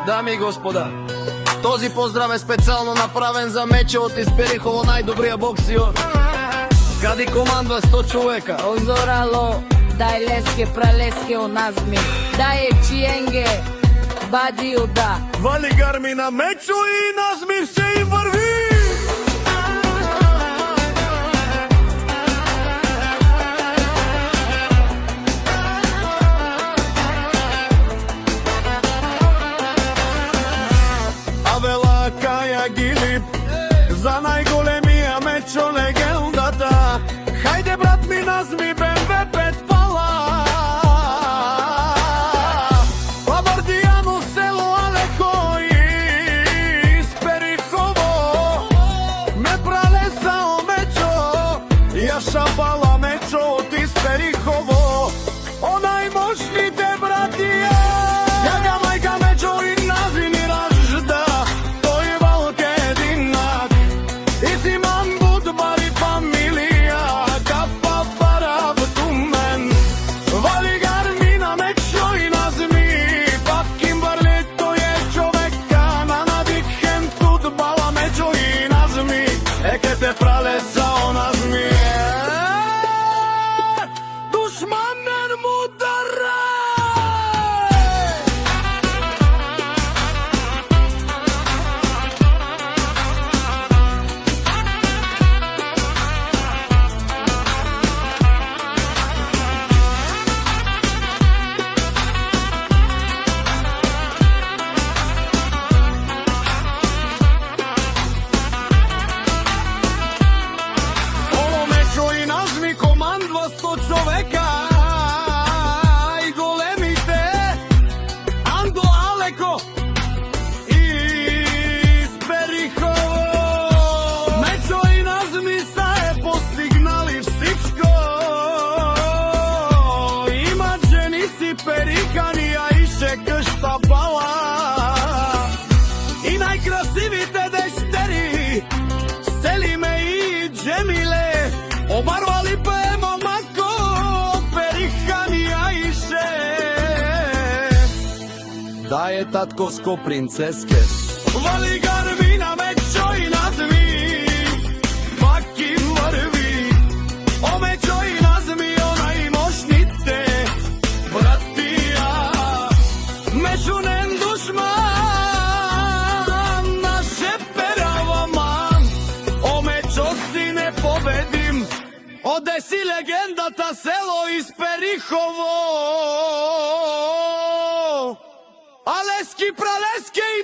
Дами и господа, този поздрав е специално направен за Мечо из Перихово, најдобрија боксиор. Кади командва 100 човека. Озорало, дай леске, пралеске у назми, дай чиенге, бади уда. Вали гарми на Мечо и назми се им върви. Авела Каја Гилип, за најголемија Мечо легендата. Хајде брат ми назми БМВ 5 пала. Лабардијано село Алеко из Перихово. Ме пралесао Мечо, ја шапала Мечо из Перихово. О најмощните братија, јага мајка Мечо и назви ни ражда. Тој валк единак, и Симан Будбар и фамилија, капа бараб тумен. Вали гарми на Мечо и назми, пак Кимберли тој е човека. На надихен фудбала Мечо и назми, ке те пралесао назми. Душманен мудара. Ово Мечо и назми командва 100 човека. И големите Андо Алеко из Перихово. Мечо и назми са е постигнали всичко. Имат жени си перихани, а ише къща бала. И најкрасивите дещери Селиме и Джемиле, обарвали пе момако, перихани аише. Да е татковско принцеске. Вали гарми на Мечо и назми, пак им върви. О Мечо и назми, о најмощните братија. Мечунен душман, наше перава ман. О Мечо си не победим, одеси легендата село из Перихово. Алески пралески и